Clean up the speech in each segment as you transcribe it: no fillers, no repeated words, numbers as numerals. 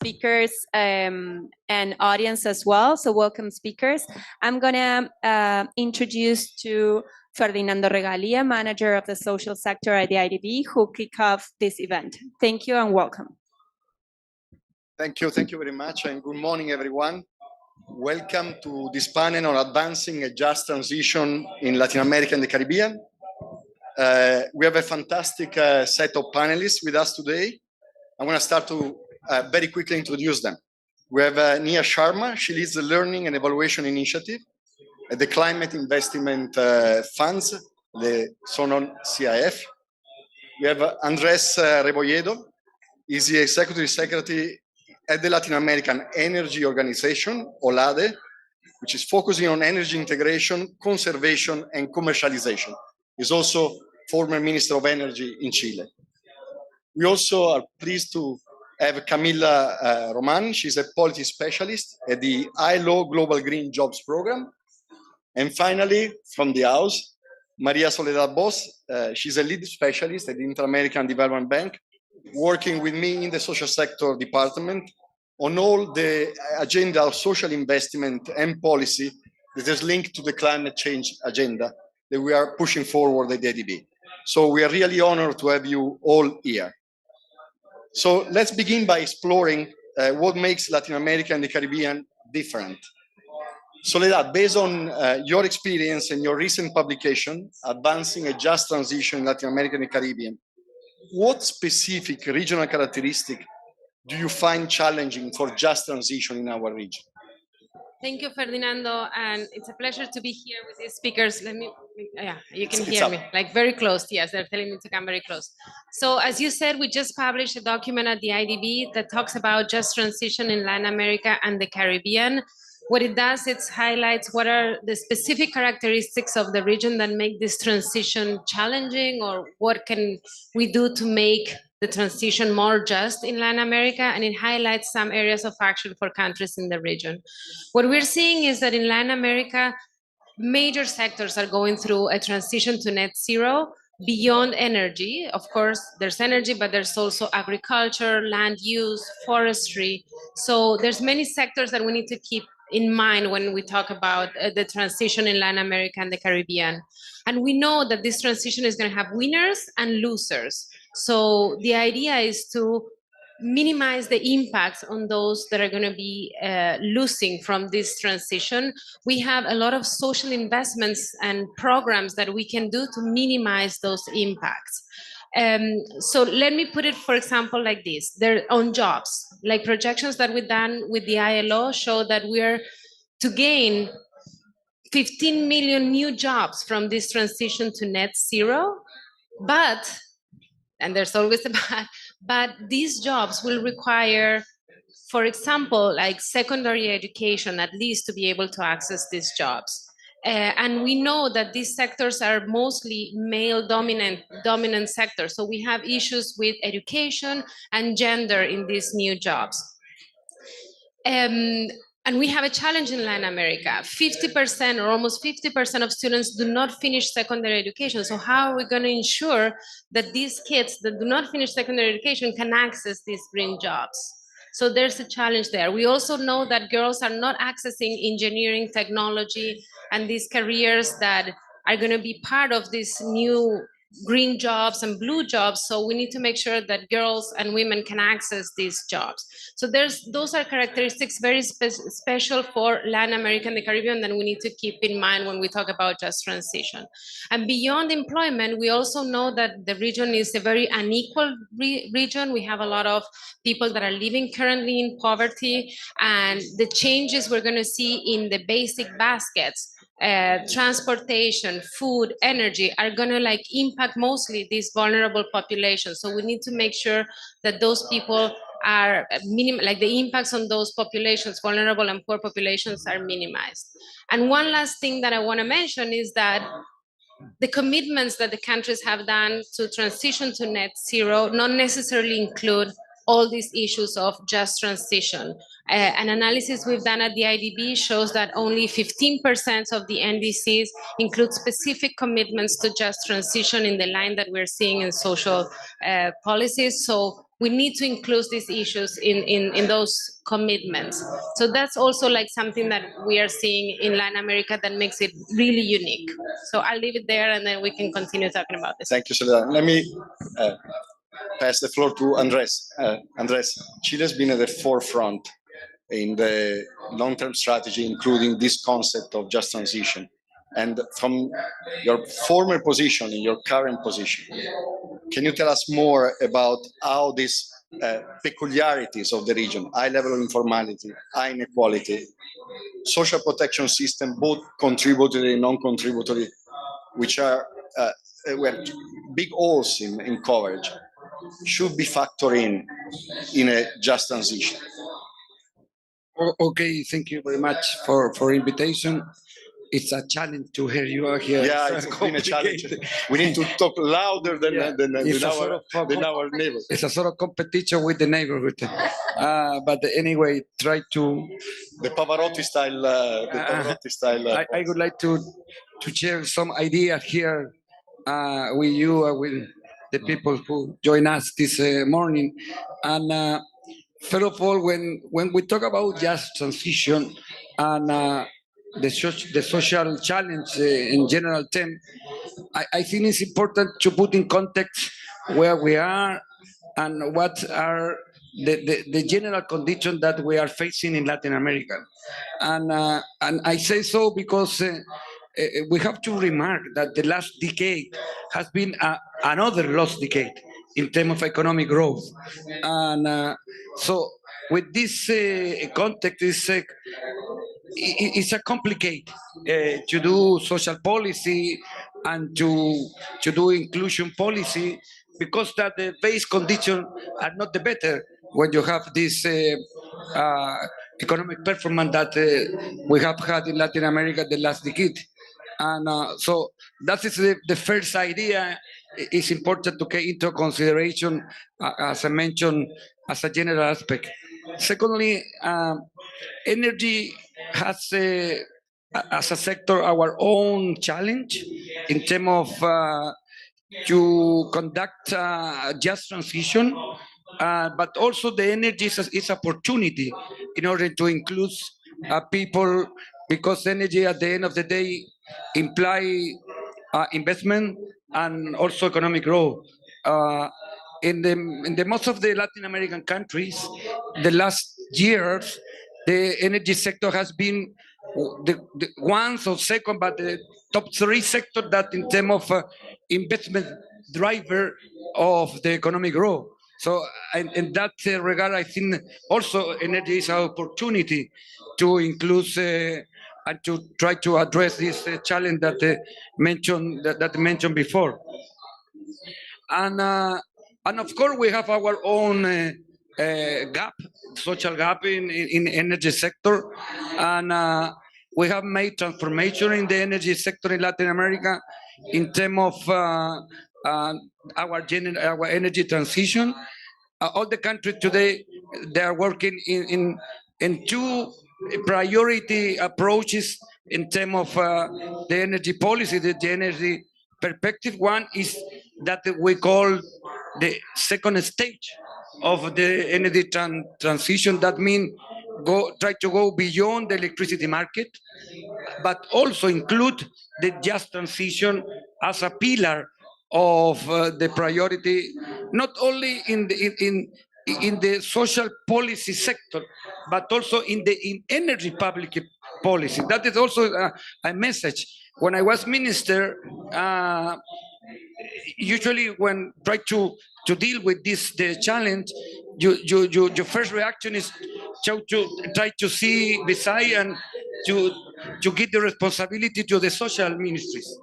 speakers and audience as well. So welcome speakers. I'm gonna introduce to Ferdinando Regalia, manager of the social sector at the IDB, who kick off this event. Thank you and welcome. Thank you very much, and good morning, everyone. Welcome to this panel on advancing a just transition in Latin America and the Caribbean. We have a fantastic set of panelists with us today. I'm going to start to very quickly introduce them. We have Nia Sharma. She leads the Learning and Evaluation Initiative at the Climate Investment Funds, the so-known CIF. We have Andres Rebolledo. He's the Executive Secretary at the Latin American Energy Organization, OLADE, which is focusing on energy integration, conservation, and commercialization. He's also former Minister of Energy in Chile. We also are pleased to have Camila Roman. She's a policy specialist at the ILO Global Green Jobs Program. And finally, from the house, Maria Soledad Bosch. She's a lead specialist at the Inter-American Development Bank, working with me in the social sector department on all the agenda of social investment and policy that is linked to the climate change agenda that we are pushing forward at the IDB. So we are really honored to have you all here. So let's begin by exploring what makes Latin America and the Caribbean different. Soledad, based on your experience and your recent publication, Advancing a Just Transition in Latin America and the Caribbean, what specific regional characteristic do you find challenging for just transition in our region? Thank you, Ferdinando, and it's a pleasure to be here with these speakers. You can hear me, like very close. Yes, they're telling me to come very close. So as you said, we just published a document at the IDB that talks about just transition in Latin America and the Caribbean. What it does, it highlights what are the specific characteristics of the region that make this transition challenging, or what can we do to make the transition more just in Latin America, and it highlights some areas of action for countries in the region. What we're seeing is that in Latin America, major sectors are going through a transition to net zero beyond energy. Of course, there's energy, but there's also agriculture, land use, forestry. So there's many sectors that we need to keep in mind when we talk about the transition in Latin America and the Caribbean. And we know that this transition is going to have winners and losers. So the idea is to minimize the impacts on those that are going to be losing from this transition. We have a lot of social investments and programs that we can do to minimize those impacts. So let me put it, for example, like this. They're on jobs, like projections that we've done with the ILO show that we're to gain 15 million new jobs from this transition to net zero. But, and there's always a but these jobs will require, for example, like secondary education, at least to be able to access these jobs. And we know that these sectors are mostly male dominant sectors. So we have issues with education and gender in these new jobs. And we have a challenge in Latin America. 50% or almost 50% of students do not finish secondary education. So how are we going to ensure that these kids that do not finish secondary education can access these green jobs? So there's a challenge there. We also know that girls are not accessing engineering, technology, and these careers that are going to be part of this new green jobs and blue jobs. So we need to make sure that girls and women can access these jobs. So those are characteristics very special for Latin America and the Caribbean that we need to keep in mind when we talk about just transition. And beyond employment, we also know that the region is a very unequal region. We have a lot of people that are living currently in poverty, and the changes we're going to see in the basic baskets, transportation, food, energy, are going to impact mostly these vulnerable populations. So we need to make sure that those people are the impacts on those populations, vulnerable and poor populations, are minimized. And one last thing that I want to mention is that the commitments that the countries have done to transition to net zero not necessarily include all these issues of just transition. An analysis we've done at the IDB shows that only 15% of the NDCs include specific commitments to just transition in the line that we're seeing in social policies. So we need to include these issues in those commitments. So that's also like something that we are seeing in Latin America that makes it really unique. So I'll leave it there and then we can continue talking about this. Thank you, Soledad. Let me pass the floor to Andres. Andres, Chile has been at the forefront in the long-term strategy, including this concept of just transition. And from your former position and your current position, can you tell us more about how these peculiarities of the region, high level of informality, high inequality, social protection system, both contributory and non-contributory, which are big holes in coverage, should be factored in a just transition? Okay, thank you very much for invitation. It's a challenge to hear you are here. Yeah, it's been a challenge. We need to talk louder than our neighbors. It's a sort of competition with the neighborhood. But anyway, try to. The Pavarotti style. I would like to share some ideas here with you, with the people who join us this morning. And first of all, when we talk about just transition and the social challenge in general term, I think it's important to put in context where we are and what are the general conditions that we are facing in Latin America. And I say so because we have to remark that the last decade has been another lost decade in terms of economic growth. And so with this context, it's a complicated to do social policy and to do inclusion policy, because that the base conditions are not the better when you have this economic performance that we have had in Latin America the last decade. And so that is the first idea. It's important to take into consideration, as I mentioned, as a general aspect. Secondly, energy has, as a sector, our own challenge in terms of to conduct just transition, but also the energy is opportunity in order to include people, because energy at the end of the day imply investment and also economic growth. In the most of the Latin American countries, the last years, the energy sector has been the one or second, but the top three sector that in terms of investment driver of the economic growth. So in that regard, I think also energy is an opportunity to include and to try to address this challenge that mentioned before. And of course, we have our own gap, social gap in energy sector, and we have made transformation in the energy sector in Latin America in terms of our energy transition. All the countries today, they are working in two priority approaches in terms of the energy policy, the energy perspective. One is that we call the second stage of the energy transition. That means try to go beyond the electricity market, but also include the just transition as a pillar of the priority, not only in the social policy sector, but also in energy public policy. That is also a message. When I was minister, usually when try to deal with the challenge, your first reaction is to try to see beside and to give the responsibility to the social ministries.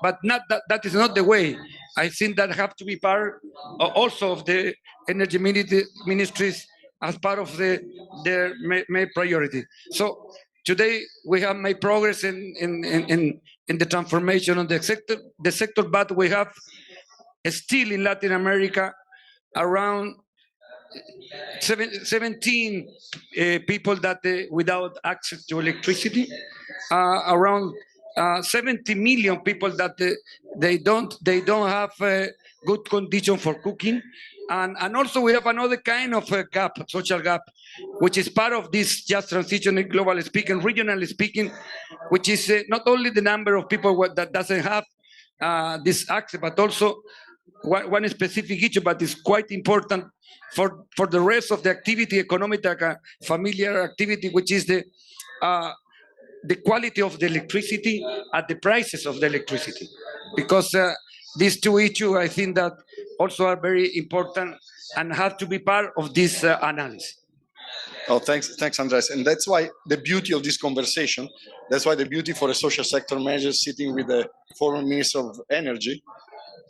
But that is not the way. I think that have to be part also of the energy ministries as part of their main priority. So today we have made progress in the transformation of the sector, but we have still in Latin America around 17 people that without access to electricity, around 70 million people that they don't have good condition for cooking, and also we have another kind of gap, social gap, which is part of this just transition, globally speaking, regionally speaking, which is not only the number of people that doesn't have this access, but also one specific issue, but it's quite important for the rest of the activity, economic, familiar activity, which is the quality of the electricity at the prices of the electricity. Because these two issues, I think that also are very important and have to be part of this analysis. Oh, thanks, Andres. And that's why the beauty of this conversation, that's why the beauty for a social sector manager sitting with the former Minister of Energy,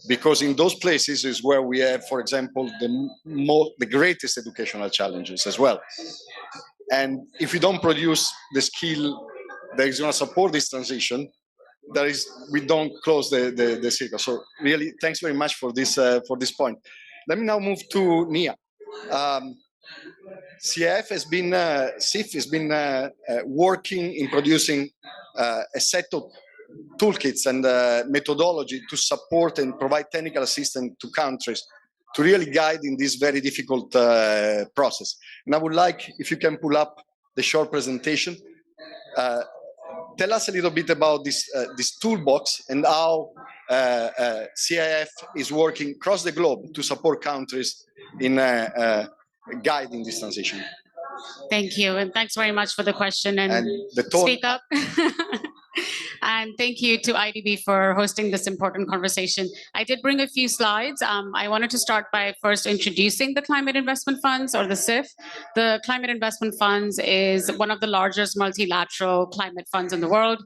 because in those places is where we have, for example, the greatest educational challenges as well. And if we don't produce the skill that is going to support this transition, we don't close the circle. So really, thanks very much for this point. Let me now move to Nia. CIF has been CIF has been working in producing a set of toolkits and methodology to support and provide technical assistance to countries to really guide in this very difficult process. And I would like if you can pull up the short presentation. Tell us a little bit about this toolbox and how CIF is working across the globe to support countries in guiding this transition. Thank you, and thanks very much for the question and speak up. And thank you to IDB for hosting this important conversation. I did bring a few slides. I wanted to start by first introducing the Climate Investment Funds, or the CIF. The Climate Investment Funds is one of the largest multilateral climate funds in the world,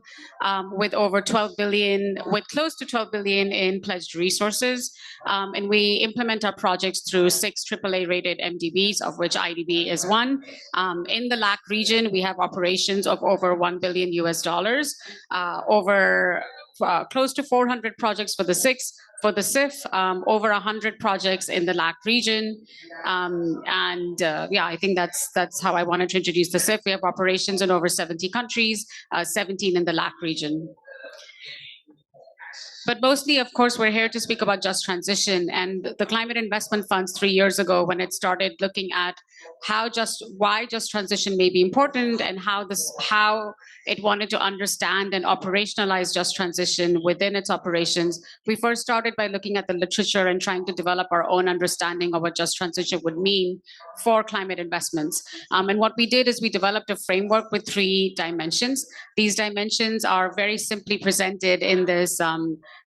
with over 12 billion, with close to 12 billion in pledged resources. And we implement our projects through 6 AAA-rated MDBs, of which IDB is one. In the LAC region, we have operations of over $1 billion US, over close to 400 projects for the CIF, over 100 projects in the LAC region. Yeah, I think that's how I wanted to introduce the CIF. We have operations in over 70 countries, 17 in the LAC region. But mostly, of course, we're here to speak about just transition, and the Climate Investment Funds 3 years ago, when it started looking at why just transition may be important, and how it wanted to understand and operationalize just transition within its operations. We first started by looking at the literature and trying to develop our own understanding of what just transition would mean for climate investments. And what we did is we developed a framework with 3 dimensions. These dimensions are very simply presented in this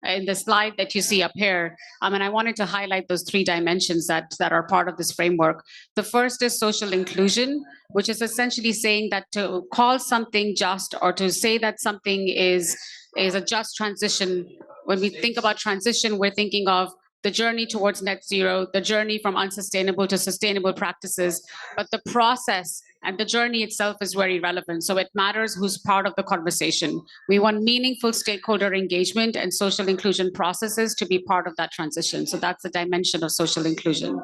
in the slide that you see up here. And I wanted to highlight those 3 dimensions that are part of this framework. The first is social inclusion, which is essentially saying that to call something just, or to say that something is a just transition, when we think about transition, we're thinking of the journey towards net zero, the journey from unsustainable to sustainable practices, but the process and the journey itself is very relevant. So it matters who's part of the conversation. We want meaningful stakeholder engagement and social inclusion processes to be part of that transition. So that's the dimension of social inclusion.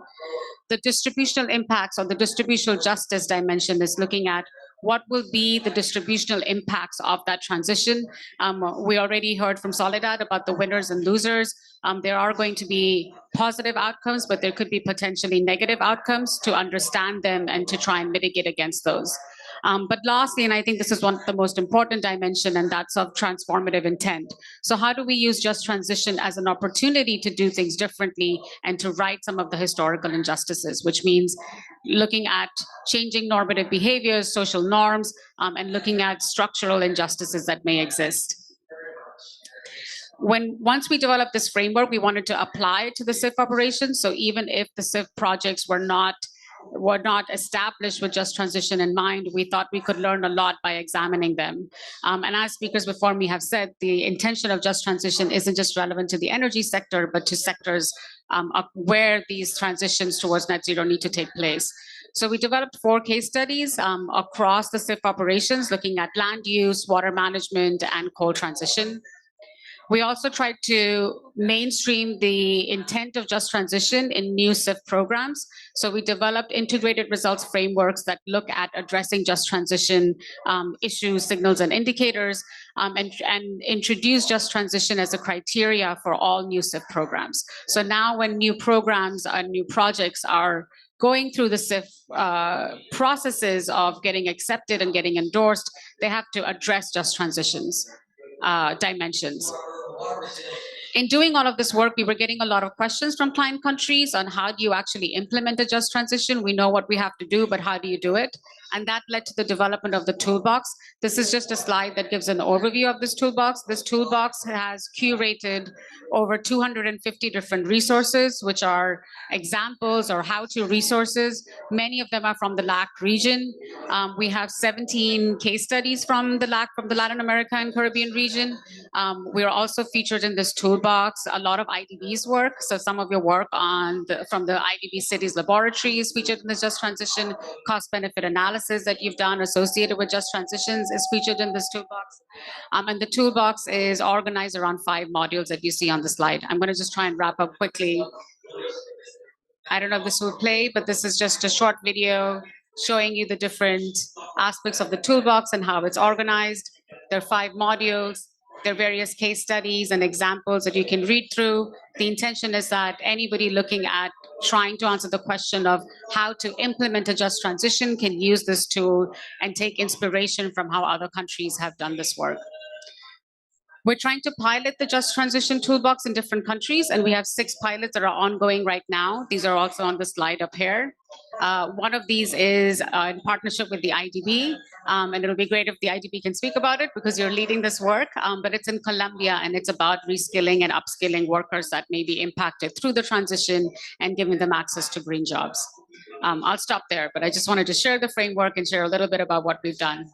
The distributional impacts, or the distributional justice dimension, is looking at what will be the distributional impacts of that transition. We already heard from Soledad about the winners and losers. There are going to be positive outcomes, but there could be potentially negative outcomes, to understand them and to try and mitigate against those. But lastly, and I think this is one of the most important dimension, and that's of transformative intent. So how do we use just transition as an opportunity to do things differently and to right some of the historical injustices, which means looking at changing normative behaviors, social norms, and looking at structural injustices that may exist. Once we developed this framework, we wanted to apply it to the CIF operations. So even if the CIF projects were not established with just transition in mind, we thought we could learn a lot by examining them. And as speakers before me have said, the intention of just transition isn't just relevant to the energy sector, but to sectors where these transitions towards net zero need to take place. So we developed 4 case studies across the CIF operations, looking at land use, water management, and coal transition. We also tried to mainstream the intent of just transition in new SIF programs. So we developed integrated results frameworks that look at addressing just transition issues, signals, and indicators, and introduce just transition as a criteria for all new SIF programs. So now when new programs and new projects are going through the SIF processes of getting accepted and getting endorsed, they have to address just transitions dimensions. In doing all of this work, we were getting a lot of questions from client countries on how do you actually implement a just transition? We know what we have to do, but how do you do it? And that led to the development of the toolbox. This is just a slide that gives an overview of this toolbox. This toolbox has curated over 250 different resources, which are examples or how-to resources. Many of them are from the LAC region. We have 17 case studies from the LAC, from the Latin America and Caribbean region. We are also featured in this toolbox, a lot of IDB's work. So some of your work from the IDB cities laboratory is featured in this just transition. Cost benefit analysis that you've done associated with just transitions is featured in this toolbox. And the toolbox is organized around 5 modules that you see on the slide. I'm going to just try and wrap up quickly. I don't know if this will play, but this is just a short video showing you the different aspects of the toolbox and how it's organized. There are 5 modules. There are various case studies and examples that you can read through. The intention is that anybody looking at trying to answer the question of how to implement a just transition can use this tool and take inspiration from how other countries have done this work. We're trying to pilot the Just Transition Toolbox in different countries, and we have 6 pilots that are ongoing right now. These are also on the slide up here. One of these is in partnership with the IDB, and it'll be great if the IDB can speak about it because you're leading this work, but it's in Colombia, and it's about reskilling and upskilling workers that may be impacted through the transition and giving them access to green jobs. I'll stop there, but I just wanted to share the framework and share a little bit about what we've done.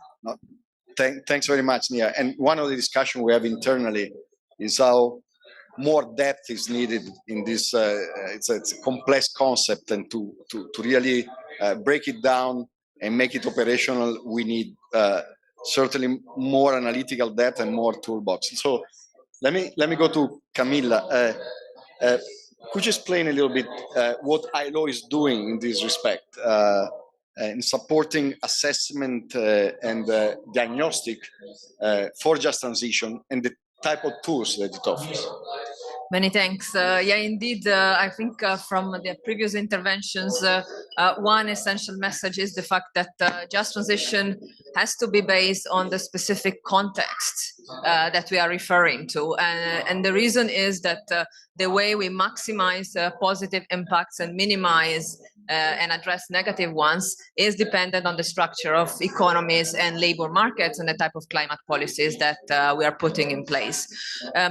Thanks very much, Nia. And one of the discussions we have internally is how more depth is needed in this. It's a complex concept, and to really break it down and make it operational, we need certainly more analytical depth and more toolbox. So let me go to Camilla. Could you explain a little bit what ILO is doing in this respect? In supporting assessment and diagnostic for just transition and the type of tools that it offers. Many thanks. Yeah, indeed, I think from the previous interventions, one essential message is the fact that just transition has to be based on the specific context that we are referring to. And the reason is that the way we maximize positive impacts and minimize and address negative ones is dependent on the structure of economies and labor markets and the type of climate policies that we are putting in place.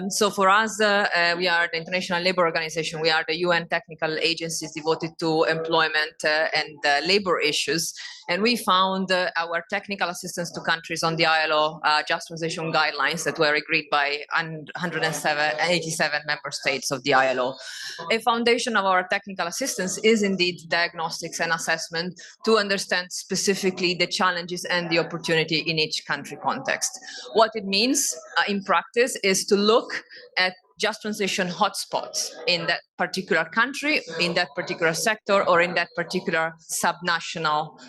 So for us, we are the International Labour Organization. We are the UN technical agencies devoted to employment and labor issues. And we found our technical assistance to countries on the ILO just transition guidelines that were agreed by 187 member states of the ILO. A foundation of our technical assistance is indeed diagnostics and assessment to understand specifically the challenges and the opportunity in each country context. What it means in practice is to look at just transition hotspots in that particular country, in that particular sector, or in that particular subnational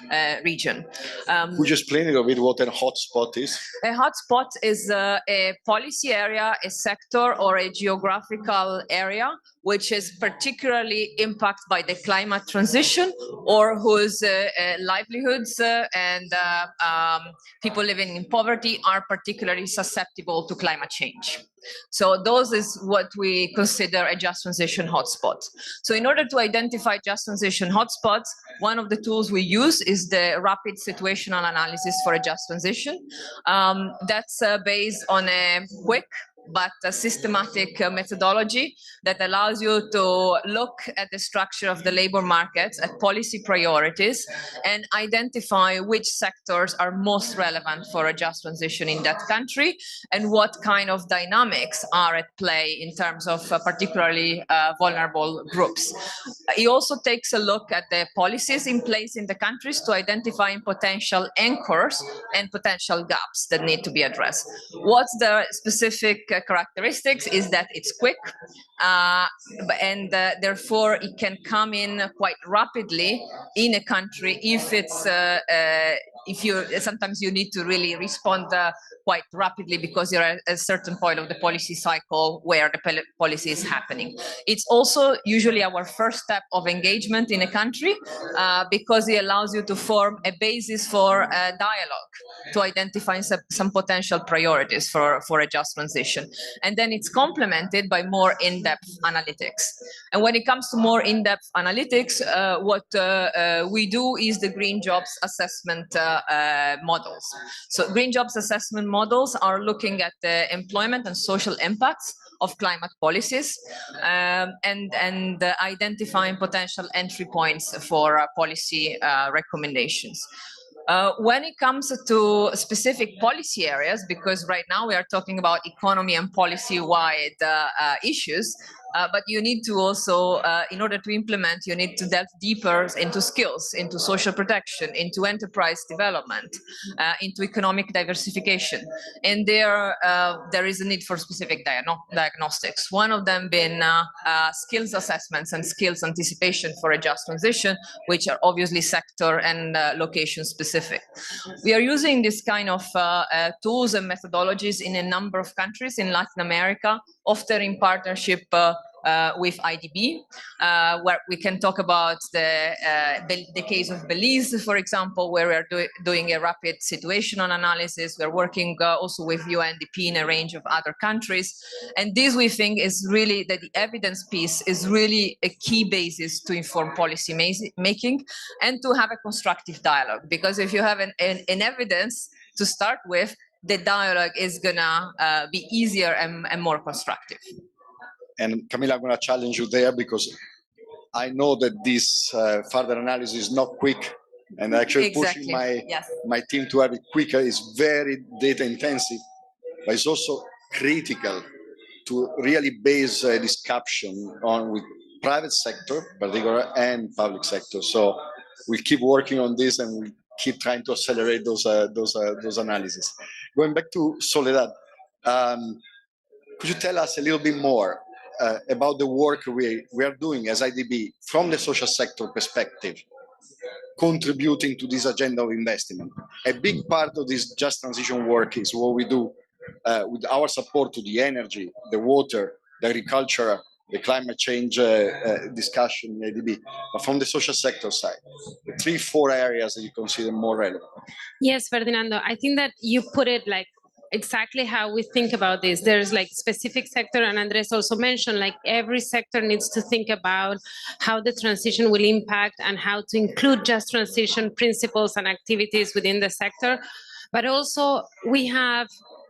region. Could you explain a little bit what a hotspot is? A hotspot is a policy area, a sector, or a geographical area which is particularly impacted by the climate transition, or whose livelihoods and people living in poverty are particularly susceptible to climate change. So those is what we consider a just transition hotspot. So in order to identify just transition hotspots, one of the tools we use is the rapid situational analysis for a just transition. That's based on a quick but a systematic methodology that allows you to look at the structure of the labor markets, at policy priorities, and identify which sectors are most relevant for a just transition in that country, and what kind of dynamics are at play in terms of particularly vulnerable groups. He also takes a look at the policies in place in the countries to identify potential anchors and potential gaps that need to be addressed. What's the specific characteristics is that it's quick, and therefore it can come in quite rapidly in a country if you sometimes you need to really respond quite rapidly because you're at a certain point of the policy cycle where the policy is happening. It's also usually our first step of engagement in a country because it allows you to form a basis for dialogue to identify some potential priorities for a just transition. And then it's complemented by more in-depth analytics. And when it comes to more in-depth analytics, what we do is the green jobs assessment models. So green jobs assessment models are looking at the employment and social impacts of climate policies and identifying potential entry points for policy recommendations. When it comes to specific policy areas, because right now we are talking about economy and policy-wide issues, but you need to also, in order to implement, you need to delve deeper into skills, into social protection, into enterprise development, into economic diversification. And there is a need for specific diagnostics. One of them being skills assessments and skills anticipation for a just transition, which are obviously sector and location specific. We are using this kind of tools and methodologies in a number of countries in Latin America, often in partnership with IDB, where we can talk about the case of Belize, for example, where we are doing a rapid situational analysis. We're working also with UNDP in a range of other countries. And this, we think, is really that the evidence piece is really a key basis to inform policy making and to have a constructive dialogue. Because if you have an evidence to start with, the dialogue is gonna be easier and more constructive. And Camilla, I'm going to challenge you there because I know that this further analysis is not quick, and actually pushing my team to have it quicker is very data intensive, but it's also critical to really base a discussion on with private sector, particular, and public sector. So we'll keep working on this, and we'll keep trying to accelerate those analyses. Going back to Soledad, could you tell us a little bit more about the work we are doing as IDB from the social sector perspective, contributing to this agenda of investment? A big part of this just transition work is what we do with our support to the energy, the water, the agriculture, the climate change discussion in IDB, but from the social sector side, the 3-4 areas that you consider more relevant. Yes, Ferdinando, I think that you put it like exactly how we think about this. There's like specific sector, and Andres also mentioned like every sector needs to think about how the transition will impact and how to include just transition principles and activities within the sector. But also we have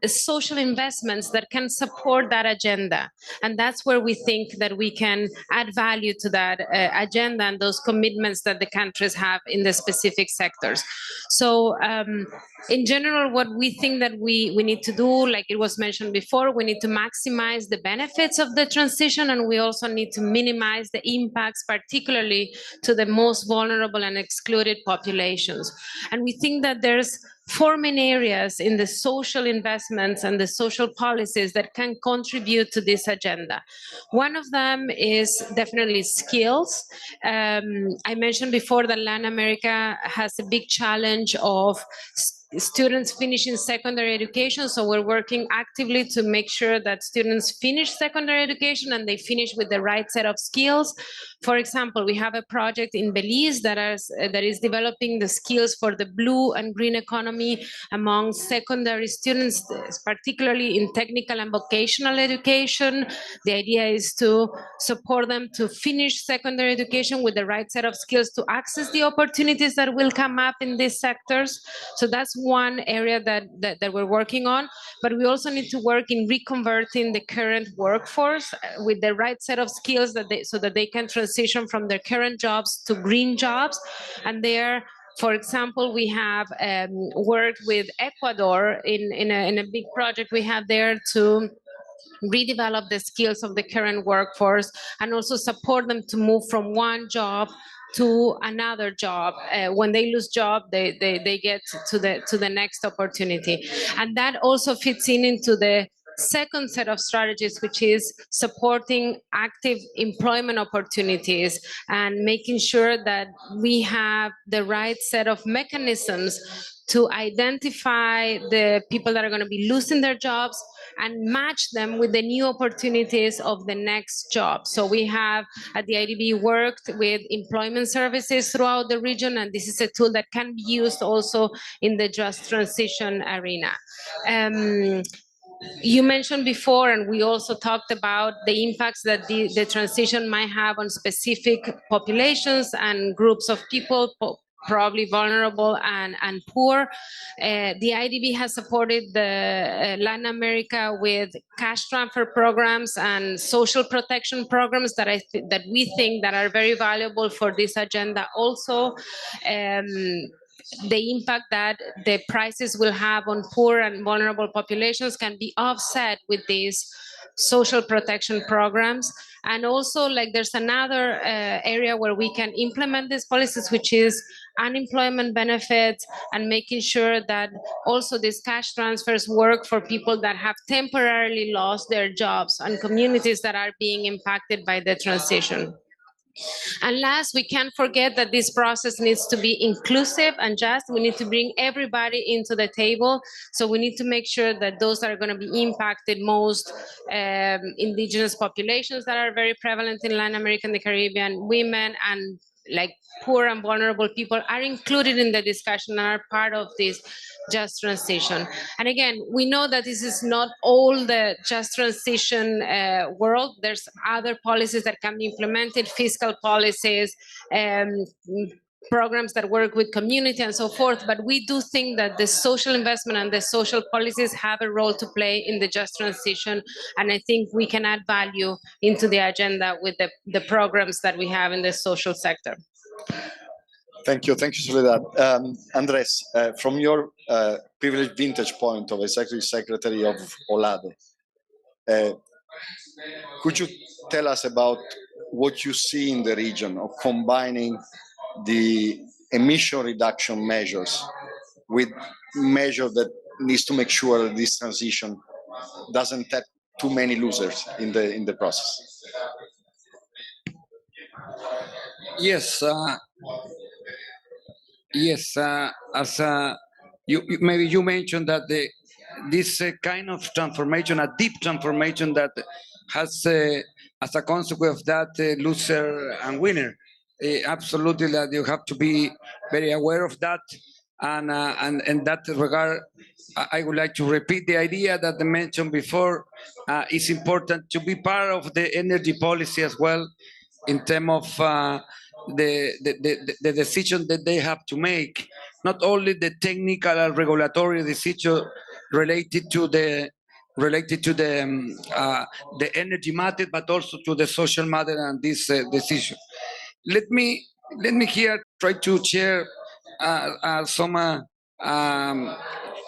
social investments that can support that agenda. And that's where we think that we can add value to that agenda and those commitments that the countries have in the specific sectors. So in general, what we think that we need to do, like it was mentioned before, we need to maximize the benefits of the transition, and we also need to minimize the impacts, particularly to the most vulnerable and excluded populations. And we think that there's 4 main areas in the social investments and the social policies that can contribute to this agenda. One of them is definitely skills. I mentioned before that Latin America has a big challenge of students finishing secondary education, so we're working actively to make sure that students finish secondary education and they finish with the right set of skills. For example, we have a project in Belize that is developing the skills for the blue and green economy among secondary students, particularly in technical and vocational education. The idea is to support them to finish secondary education with the right set of skills to access the opportunities that will come up in these sectors. So that's one area that we're working on, but we also need to work in reconverting the current workforce with the right set of skills so that they can transition from their current jobs to green jobs. And there, for example, we have worked with Ecuador in a big project we have there to redevelop the skills of the current workforce and also support them to move from one job to another job. When they lose job, they get to the next opportunity. And that also fits into the second set of strategies, which is supporting active employment opportunities and making sure that we have the right set of mechanisms to identify the people that are going to be losing their jobs and match them with the new opportunities of the next job. So we have at the IDB worked with employment services throughout the region, and this is a tool that can be used also in the just transition arena. You mentioned before, and we also talked about the impacts that the transition might have on specific populations and groups of people, probably vulnerable and poor. The IDB has supported the Latin America with cash transfer programs and social protection programs that that we think that are very valuable for this agenda also. The impact that the prices will have on poor and vulnerable populations can be offset with these social protection programs. And also, like, there's another area where we can implement these policies, which is unemployment benefits and making sure that also these cash transfers work for people that have temporarily lost their jobs and communities that are being impacted by the transition. And last, we can't forget that this process needs to be inclusive and just. We need to bring everybody into the table. So we need to make sure that those that are going to be impacted most, indigenous populations that are very prevalent in Latin America and the Caribbean, women and like poor and vulnerable people are included in the discussion and are part of this just transition. And again, we know that this is not all the just transition world. There's other policies that can be implemented, fiscal policies, programs that work with community and so forth. But we do think that the social investment and the social policies have a role to play in the just transition. And I think we can add value into the agenda with the programs that we have in the social sector. Thank you, Soledad. Andres, from your privileged vintage point of Executive Secretary of OLADE, could you tell us about what you see in the region of combining the emission reduction measures with measures that needs to make sure that this transition doesn't have too many losers in the process? Yes, yes. As maybe you mentioned that this kind of transformation, a deep transformation that has as a consequence of that loser and winner. Absolutely, that you have to be very aware of that, and in that regard, I would like to repeat the idea that I mentioned before. It's important to be part of the energy policy as well, in terms of the decision that they have to make, not only the technical and regulatory decision related to the energy matter, but also to the social matter and this decision. Let me here try to share some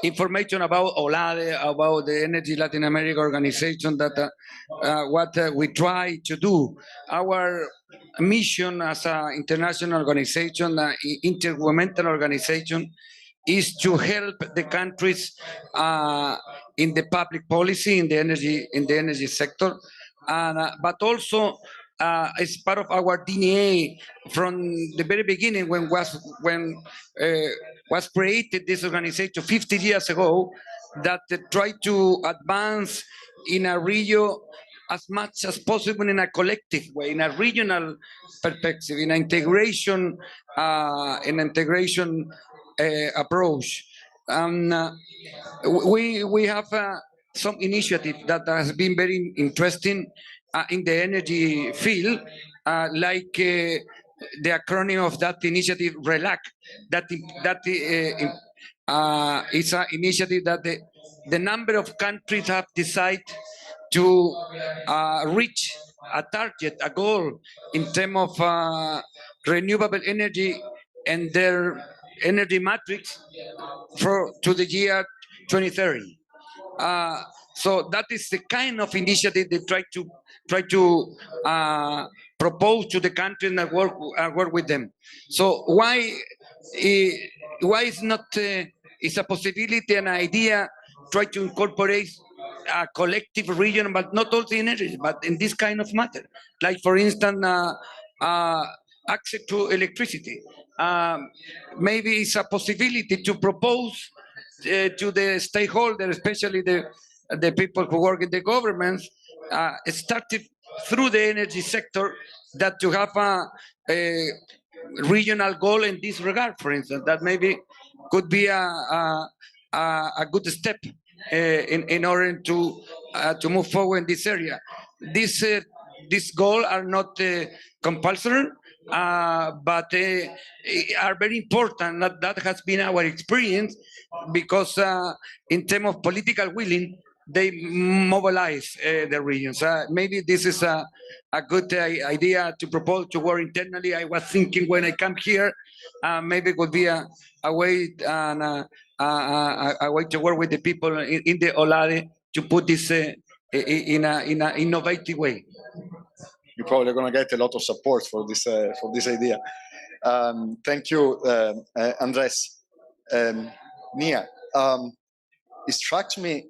information about OLADE, about the Energy Latin America organization, that what we try to do. Our mission as an international organization, intergovernmental organization, is to help the countries in the public policy in the energy sector, and but also it's part of our DNA from the very beginning when was created this organization 50 years ago, that tried to advance in a region as much as possible in a collective way, in a regional perspective, in an integration approach. We have some initiative that has been very interesting in the energy field, like the acronym of that initiative, RELAC. That is an initiative that the number of countries have decided to reach a target, a goal in terms of renewable energy and their energy matrix to the year 2030. So that is the kind of initiative they try to propose to the country and work with them. So why is not it's a possibility, an idea, try to incorporate a collective region, but not only in energy, but in this kind of matter. Like, for instance, access to electricity. Maybe it's a possibility to propose to the stakeholders, especially the people who work in the government, started through the energy sector, that to have a regional goal in this regard, for instance, that maybe could be a good step in order to move forward in this area. These goals are not compulsory, but are very important. That has been our experience, because in terms of political willing, they mobilize the regions. Maybe this is a good idea to propose to work internally. I was thinking when I come here, maybe it would be a way and a way to work with the people in the OLADE to put this in an innovative way. You're probably going to get a lot of support for this idea. Thank you, Andres. Nia, it strikes me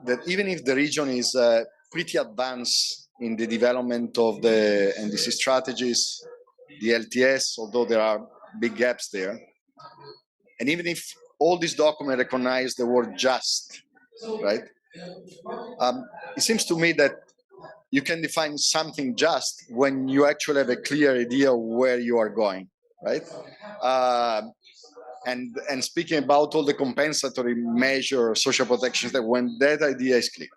that even if the region is pretty advanced in the development of the NDC strategies, the LTS, although there are big gaps there, and even if all these documents recognize the word just, right? It seems to me that you can define something just when you actually have a clear idea of where you are going, right? And speaking about all the compensatory measure, social protections, that when that idea is clear.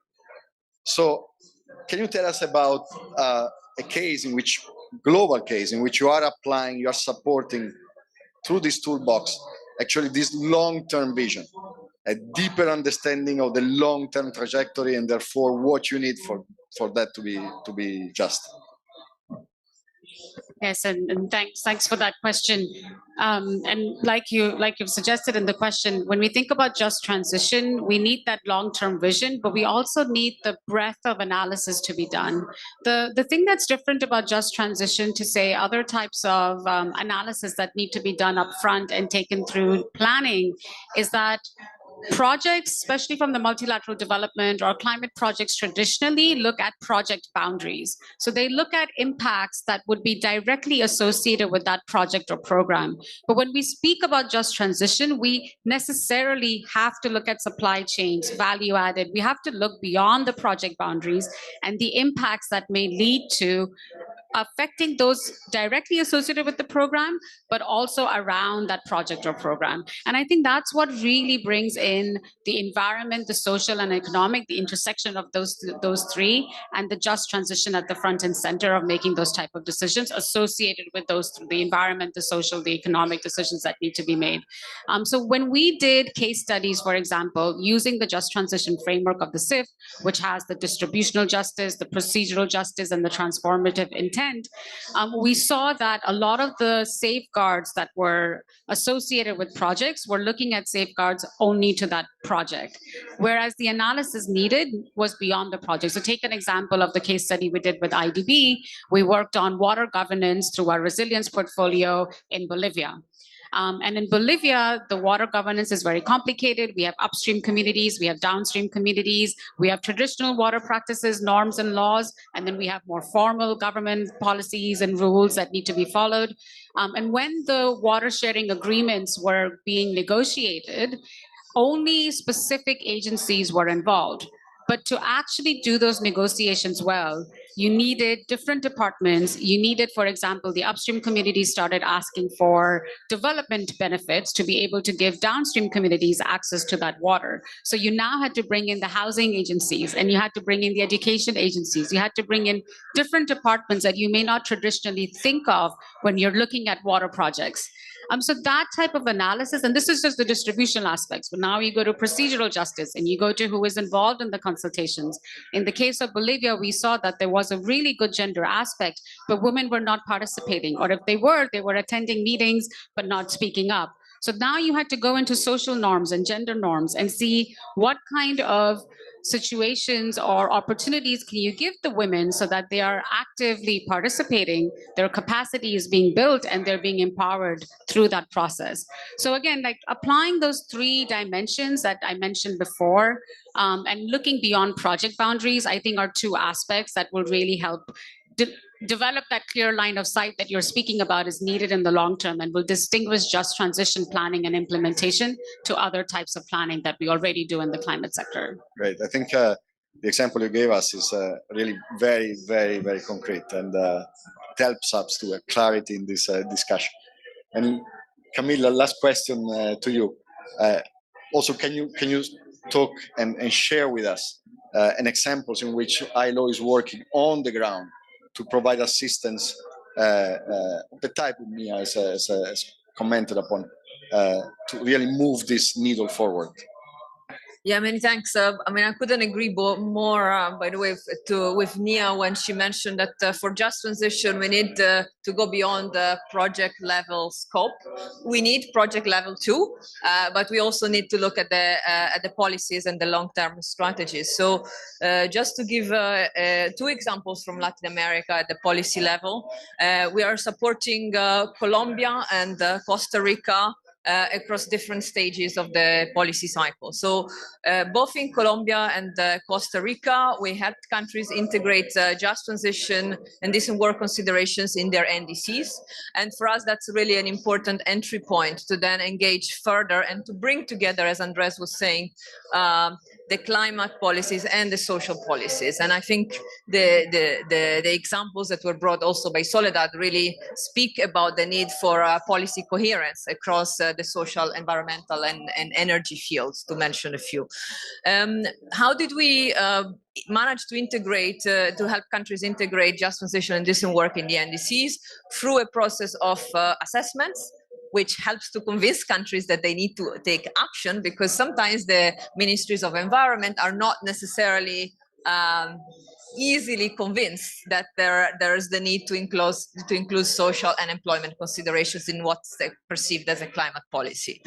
So can you tell us about a case in which, global case, in which you are applying, you are supporting through this toolbox, actually this long-term vision, a deeper understanding of the long-term trajectory, and therefore what you need for that to be just? Yes, and thanks for that question. And like you've suggested in the question, when we think about just transition, we need that long-term vision, but we also need the breadth of analysis to be done. The thing that's different about just transition to, say, other types of analysis that need to be done up front and taken through planning is that projects, especially from the multilateral development or climate projects, traditionally look at project boundaries. So they look at impacts that would be directly associated with that project or program. But when we speak about just transition, we necessarily have to look at supply chains, value added. We have to look beyond the project boundaries and the impacts that may lead to affecting those directly associated with the program, but also around that project or program. And I think that's what really brings in the environment, the social and economic, the intersection of those three, and the just transition at the front and center of making those type of decisions associated with those, the environment, the social, the economic decisions that need to be made. So when we did case studies, for example, using the just transition framework of the CIF, which has the distributional justice, the procedural justice, and the transformative intent, we saw that a lot of the safeguards that were associated with projects were looking at safeguards only to that project, whereas the analysis needed was beyond the project. So take an example of the case study we did with IDB. We worked on water governance through our resilience portfolio in Bolivia. And in Bolivia, the water governance is very complicated. We have upstream communities, we have downstream communities, we have traditional water practices, norms and laws, and then we have more formal government policies and rules that need to be followed. And when the water sharing agreements were being negotiated, only specific agencies were involved. But to actually do those negotiations well, you needed different departments. You needed, for example, the upstream communities started asking for development benefits to be able to give downstream communities access to that water. So you now had to bring in the housing agencies, and you had to bring in the education agencies. You had to bring in different departments that you may not traditionally think of when you're looking at water projects. So that type of analysis, and this is just the distributional aspects, but now you go to procedural justice and you go to who is involved in the consultations. In the case of Bolivia, we saw that there was a really good gender aspect, but women were not participating, or if they were attending meetings, but not speaking up. So now you had to go into social norms and gender norms and see what kind of situations or opportunities can you give the women so that they are actively participating, their capacity is being built, and they're being empowered through that process. So again, like applying those 3 dimensions that I mentioned before, and looking beyond project boundaries, I think are 2 aspects that will really help develop that clear line of sight that you're speaking about is needed in the long term and will distinguish just transition planning and implementation to other types of planning that we already do in the climate sector. Great. I think the example you gave us is really very, very, very concrete, and it helps us to have clarity in this discussion. And Camilla, last question to you. Also, can you talk and share with us an examples in which ILO is working on the ground to provide assistance of the type of Mia as commented upon to really move this needle forward? Yeah, many thanks. I mean, I couldn't agree more, by the way, with Nia when she mentioned that for just transition, we need to go beyond the project level scope. We need project level too, but we also need to look at the policies and the long-term strategies. So just to give 2 examples from Latin America at the policy level, we are supporting Colombia and Costa Rica across different stages of the policy cycle. So both in Colombia and Costa Rica, we helped countries integrate just transition and decent work considerations in their NDCs. And for us, that's really an important entry point to then engage further and to bring together, as Andres was saying, the climate policies and the social policies. And I think the examples that were brought also by Soledad really speak about the need for policy coherence across the social, environmental, and energy fields, to mention a few. How did we manage to integrate, to help countries integrate just transition and decent work in the NDCs? Through a process of assessments, which helps to convince countries that they need to take action, because sometimes the ministries of environment are not necessarily easily convinced that there is the need to include social and employment considerations in what's perceived as a climate policy.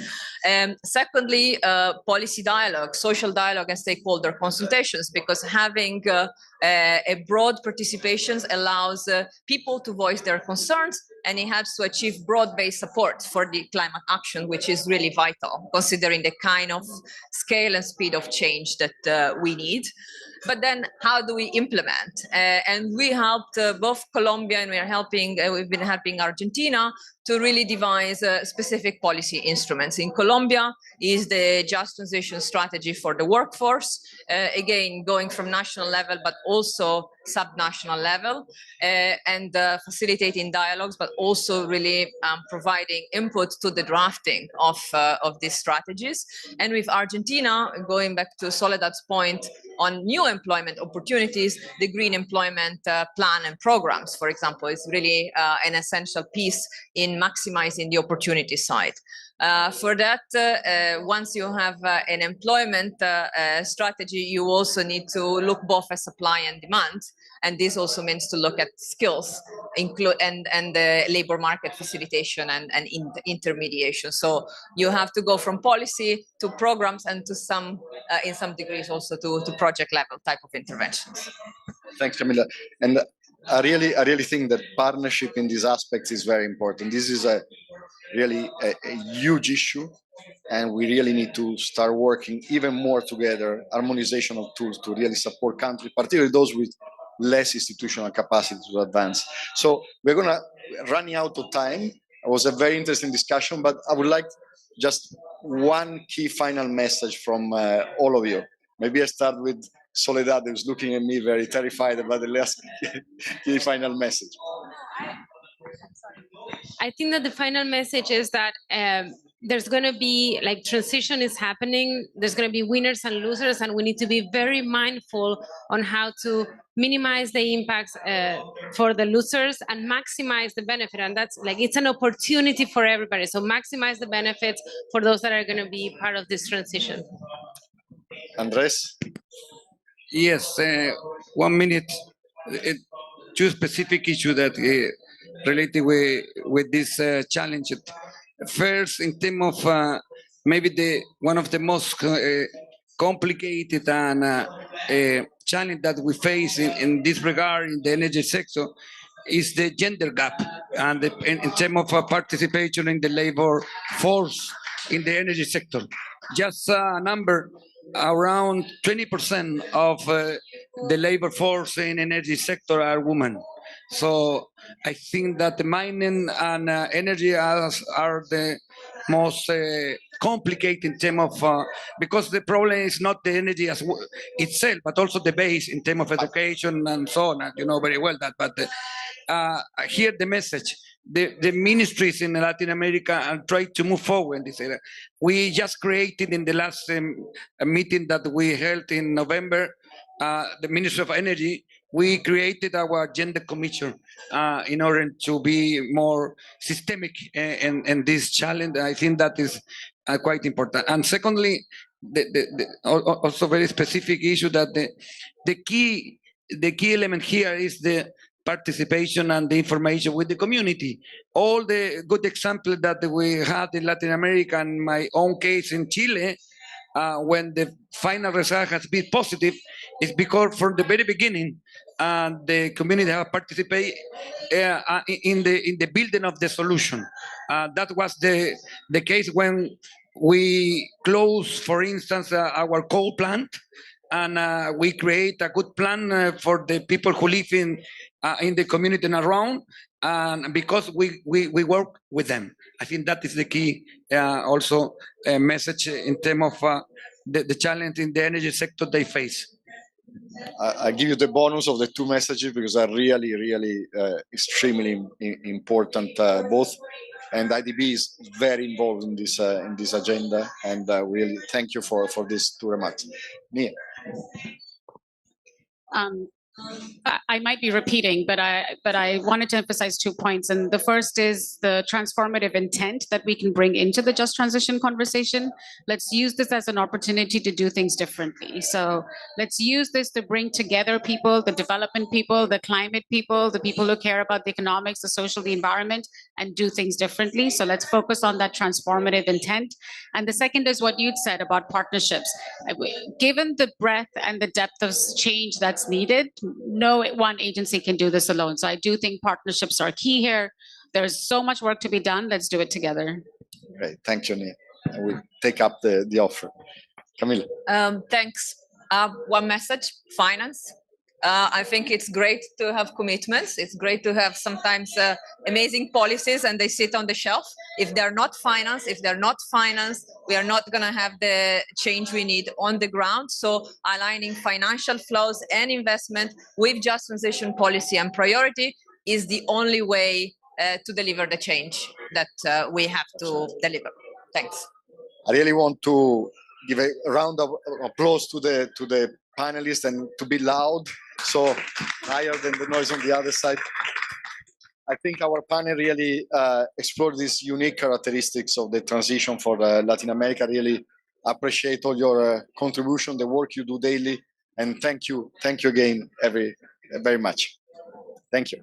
Secondly, policy dialogue, social dialogue, and stakeholder consultations, because having a broad participation allows people to voice their concerns, and it helps to achieve broad-based support for the climate action, which is really vital, considering the kind of scale and speed of change that we need. But then how do we implement? And we helped both Colombia, and we've been helping Argentina to really devise specific policy instruments. In Colombia is the just transition strategy for the workforce, again, going from national level, but also subnational level, and facilitating dialogues, but also really providing input to the drafting of these strategies. And with Argentina, going back to Soledad's point on new employment opportunities, the green employment plan and programs, for example, is really an essential piece in maximizing the opportunity side. For that, once you have an employment strategy, you also need to look both at supply and demand. And this also means to look at skills and the labor market facilitation and intermediation. So you have to go from policy to programs and to some, in some degrees, also to project level type of interventions. Thanks, Camilla. And I really think that partnership in these aspects is very important. This is really a huge issue, and we really need to start working even more together, harmonization of tools to really support countries, particularly those with less institutional capacity to advance. So we're gonna running out of time. It was a very interesting discussion, but I would like just one key final message from all of you. Maybe I start with Soledad, who's looking at me very terrified about the last key final message. I think that the final message is that there's going to be, like, transition is happening. There's going to be winners and losers, and we need to be very mindful on how to minimize the impacts for the losers and maximize the benefit. And that's like, it's an opportunity for everybody. So maximize the benefits for those that are going to be part of this transition. Andres? Yes, 1 minute. Two specific issues that related with this challenge. First, in terms of maybe one of the most complicated and challenge that we face in this regard in the energy sector is the gender gap and in terms of participation in the labor force in the energy sector. Just a number, around 20% of the labor force in energy sector are women. So I think that the mining and energy are the most complicated in terms of because the problem is not the energy as itself, but also the base in terms of education and so on. You know very well that. But here the message: the ministries in Latin America are trying to move forward in this area. We just created in the last meeting that we held in November, the Ministry of Energy. We created our gender commission in order to be more systemic in this challenge. I think that is quite important. And secondly, also very specific issue that the key element here is the participation and the information with the community. All the good examples that we had in Latin America and my own case in Chile, when the final result has been positive, is because from the very beginning, the community have participated in the building of the solution. That was the case when we closed, for instance, our coal plant, and we create a good plan for the people who live in the community and around, and because we work with them. I think that is the key also message in terms of the challenge in the energy sector they face. I give you the bonus of the two messages because are really, really extremely important both. And IDB is very involved in this agenda, and really thank you for these two remarks. Nia. I might be repeating, but I wanted to emphasize 2 points. And the first is the transformative intent that we can bring into the just transition conversation. Let's use this as an opportunity to do things differently. So let's use this to bring together people, the development people, the climate people, the people who care about the economics, the social, the environment, and do things differently. So let's focus on that transformative intent. And the second is what you'd said about partnerships. Given the breadth and the depth of change that's needed, no one agency can do this alone. So I do think partnerships are key here. There's so much work to be done. Let's do it together. Great, thank you, Nia. I will take up the offer. Camila. Thanks. One message: finance. I think it's great to have commitments. It's great to have sometimes amazing policies and they sit on the shelf. If they're not financed, we are not going to have the change we need on the ground. So aligning financial flows and investment with just transition policy and priority is the only way to deliver the change that we have to deliver. Thanks. I really want to give a round of applause to the panelists and to be loud, so higher than the noise on the other side. I think our panel really explored these unique characteristics of the transition for Latin America. Really appreciate all your contribution, the work you do daily, and thank you again very much. Thank you.